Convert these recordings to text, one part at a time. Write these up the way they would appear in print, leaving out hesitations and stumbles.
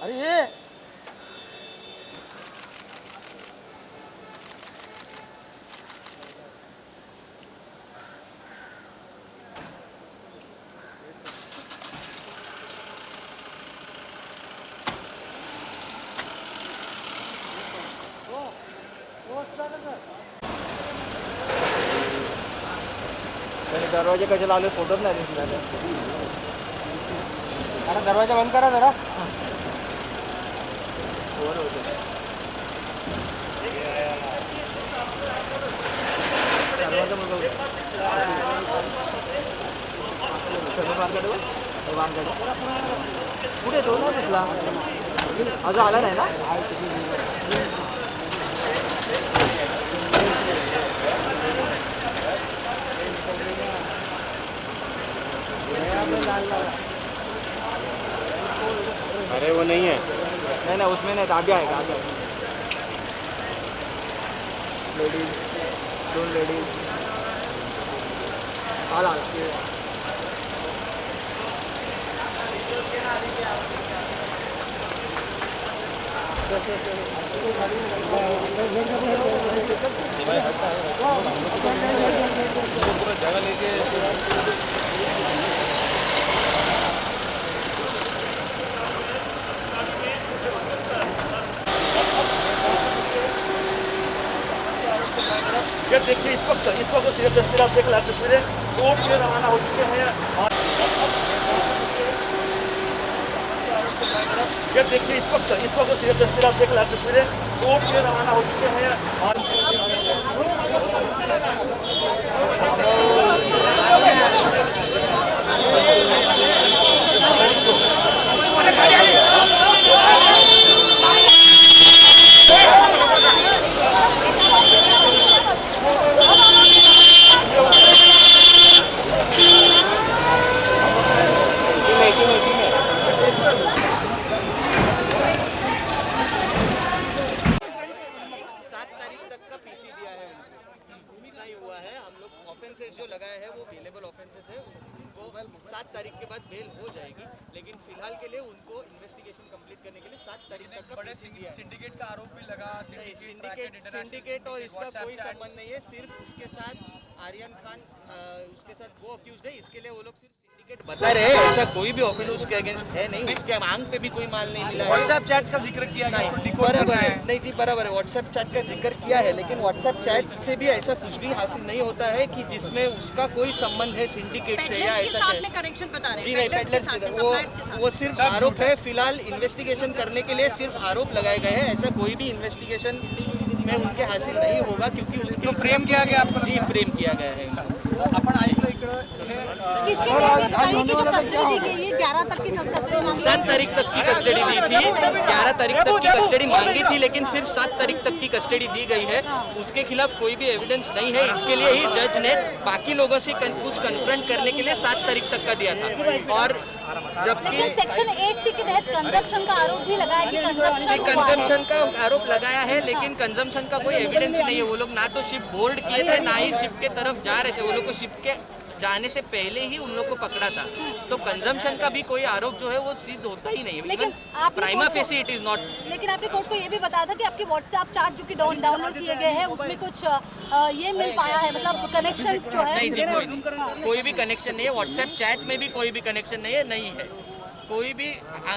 अरे ये त्याने दरवाजे कसे लावले फोटोच नाही दिसले. अरे दरवाजा बंद करा जरा. पुढे तो नाही दिसला अजून आला नाही ना. अरे वो नहीं है. नहीं ना उसमें नहीं. आगे आएगा आगे. लेडीज 2 लेडीज आला. जगह लेके ये देखिए इस वक्त सीधे तस्वीर आप देख रहे तस्वीरें कोर्ट में रवाना हो चुके हैं. ये देखिए इस वक्त सीधे तस्वीर आप देख रहे तस्वीरें कोर्ट में रवाना हो चुके हैं. और ऑफेंसेस जो लगाए हैं वो बेलेबल ऑफेंसेस है. उनको 7 तारीख के बाद बेल हो जाएगी, लेकिन फिलहाल के लिए उनको इन्वेस्टिगेशन कंप्लीट करने के लिए 7 तारीख तक का पीसी दिया है. सिंडिकेट का आरोप भी लगा. सिंडिकेट और इसका कोई संबंध नहीं है. सिर्फ उसके साथ आर्यन खान उसके साथ वो अक्यूज्ड है. इसके लिए वो लोग सिर्फ सिंडिकेट बता रहे हैं. ऐसा कोई भी ऑफेंस उसके अगेंस्ट है नहीं. उसके मांग पे भी कोई माल नहीं मिला है. व्हाट्सएप चैट्स का जिक्र किया गया. बराबर है. नहीं जी बराबर है. व्हाट्सएप चैट का जिक्र किया है, लेकिन व्हाट्सएप चैट से भी ऐसा कुछ भी हासिल नहीं होता है कि जिसमें उसका कोई संबंध है सिंडिकेट से या ऐसा है. जी नहीं, पेडलर्स वो सिर्फ आरोप है. फिलहाल इन्वेस्टिगेशन करने के लिए सिर्फ आरोप लगाए गए हैं. ऐसा कोई भी इन्वेस्टिगेशन में उनके हासिल नहीं होगा, क्योंकि उसको फ्रेम किया गया आपको. जी फ्रेम किया गया है. आपण ऐकलं किसके बताइए कि जो कस्टडी दी गई है 11 तक की कस्टडी मांगी. 7 तारीख तक की कस्टडी दी थी. 11 तारीख तक की कस्टडी मांगी थी, लेकिन सिर्फ 7 तारीख तक की कस्टडी दी गई है. उसके खिलाफ कोई भी एविडेंस नहीं है. इसके लिए ही जज ने बाकी लोगों से कुछ कन्फ्रंट करने के लिए 7 तारीख तक का दिया था. और जबकि सेक्शन 8C के तहत कंजम्पशन का आरोप भी लगाया कि कंजम्पशन का आरोप लगाया है, लेकिन कंजम्पशन का कोई एविडेंस नहीं है. वो लोग ना तो शिप बोर्ड किए थे, ना ही शिप के तरफ जा रहे थे. वो लोग को शिप के जाने से पहले ही उन लोग को पकड़ा था. तो कंजम्पशन का भी कोई आरोप जो है वो सिद्ध होता ही नहीं. लेकिन prima facie it is not. लेकिन आपने कोर्ट को ये भी बताया था कि आपके व्हाट्सएप चैट जो कि डाउनलोड किए गए हैं उसमें कुछ ये मिल पाया है, मतलब कनेक्शंस जो है. नहीं जी कोई नहीं. कोई भी कनेक्शन नहीं है. व्हाट्सएप चैट में भी कोई भी कनेक्शन नहीं है. नहीं है कोई भी.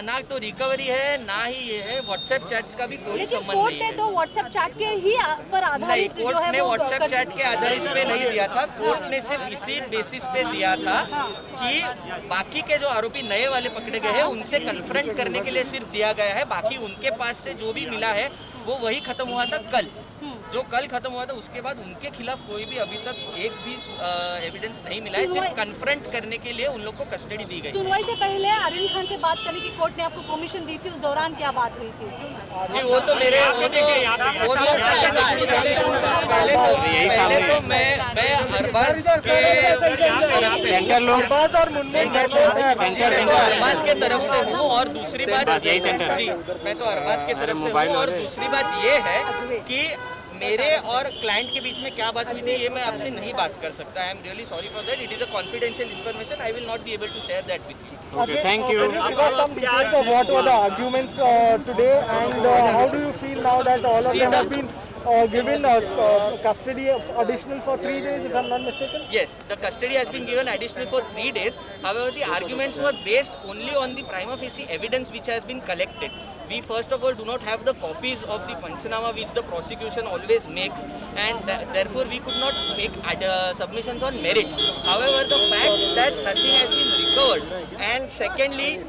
ना तो रिकवरी है ना ही ये है. व्हाट्सएप चैट्स का भी कोई संबंध नहीं है. कोर्ट ने तो व्हाट्सएप चैट के ही पर नहीं, आधारित कोर्ट ने व्हाट्सएप चैट के आधारित पे नहीं दिया था. कोर्ट ने सिर्फ इसी बेसिस पे दिया था कि बाकी के जो आरोपी नए वाले पकड़े गए हैं उनसे कन्फ्रंट करने के लिए सिर्फ दिया गया है. बाकी उनके पास से जो भी मिला है वो वही खत्म हुआ था कल. जो कल खत्म हुआ था उसके बाद उनके खिलाफ कोई भी अभी तक एक भी एविडेंस नहीं मिला है. सिर्फ कन्फ्रंट करने के लिए उन लोग को कस्टडी दी गई. सुनवाई से पहले आर्यन खान से बात करने की कोर्ट ने आपको परमिशन दी थी. उस दौरान क्या बात हुई थी? जी वो तो मेरे पहले तो मैं अरबाज के तरफ से अरबाज के तरफ से हूँ. और दूसरी बात जी मैं तो अरबाज के तरफ से हूँ. और दूसरी बात ये है कि मेरे और क्लाइंट के बीच में क्या बात हुई थी ये मैं आपसे नहीं बात कर सकता. I am really sorry for that. It is a confidential information. I will not be able to share that with you. Okay, thank you. Can you give us some details of what were the arguments today, and how do you feel now that all of them have been given custody additional for 3 days, if I'm not mistaken? Yes, the custody has been given additional for 3 days. However, the arguments were based only on the prima facie evidence which has been collected. We first of all do not have the copies of the Panchanama which the prosecution always makes, and therefore we could not make submissions on merits. However, the fact that nothing has been recovered, and secondly,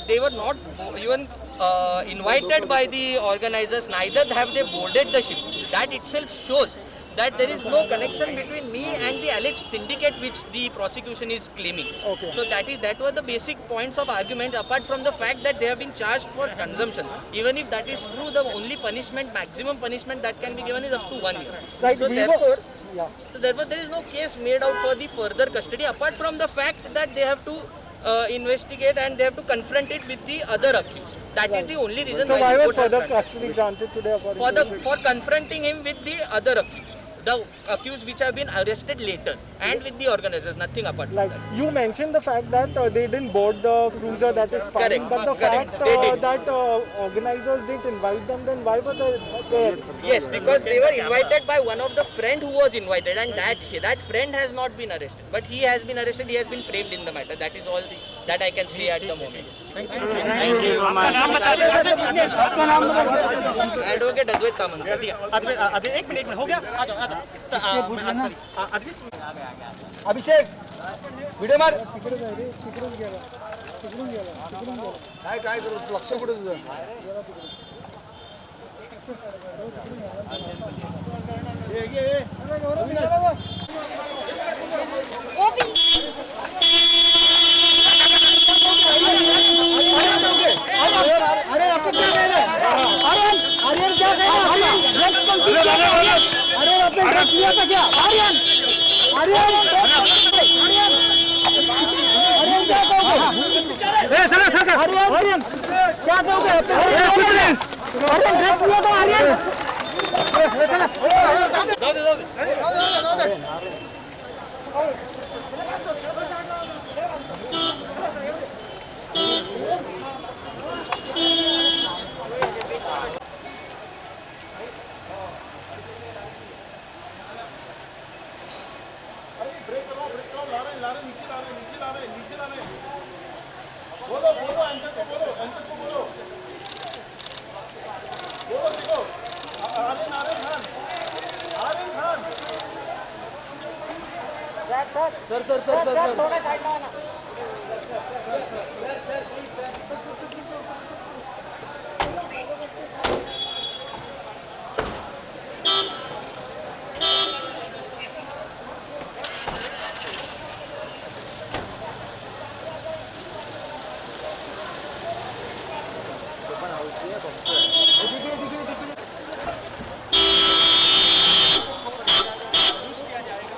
they were not even invited by the organizers, neither have they boarded the ship. That itself shows that there is no connection between me and the alleged syndicate which the prosecution is claiming. Okay. So that were the basic points of argument, apart from the fact that they have been charged for consumption. Even if that is true, the only punishment, maximum punishment that can be given is up to 1 year. Right, So we therefore, yeah. there is no case made out for the further custody, apart from the fact that they have to investigate and they have to confront it with the other accused. That is the only reason So why why the was court has further granted. custody granted today? according to For confronting him with the other accused, the accused which have been arrested later, and with the organizers, nothing apart from Like that. you mentioned the fact that they didn't board the cruiser, that is fine. Correct, But the correct, fact they did. that organizers didn't invite them, then why were they there? Yes, because they were invited by one of the friend who was invited, and that friend has not been arrested. But he has been arrested, he has been framed in the matter. That is all that I can say at the moment. Thank you. Advocate Advait Kamant. अभी एक minute हो गया अभिषेक video मार काय करू लक्ष कुठे तुझं सर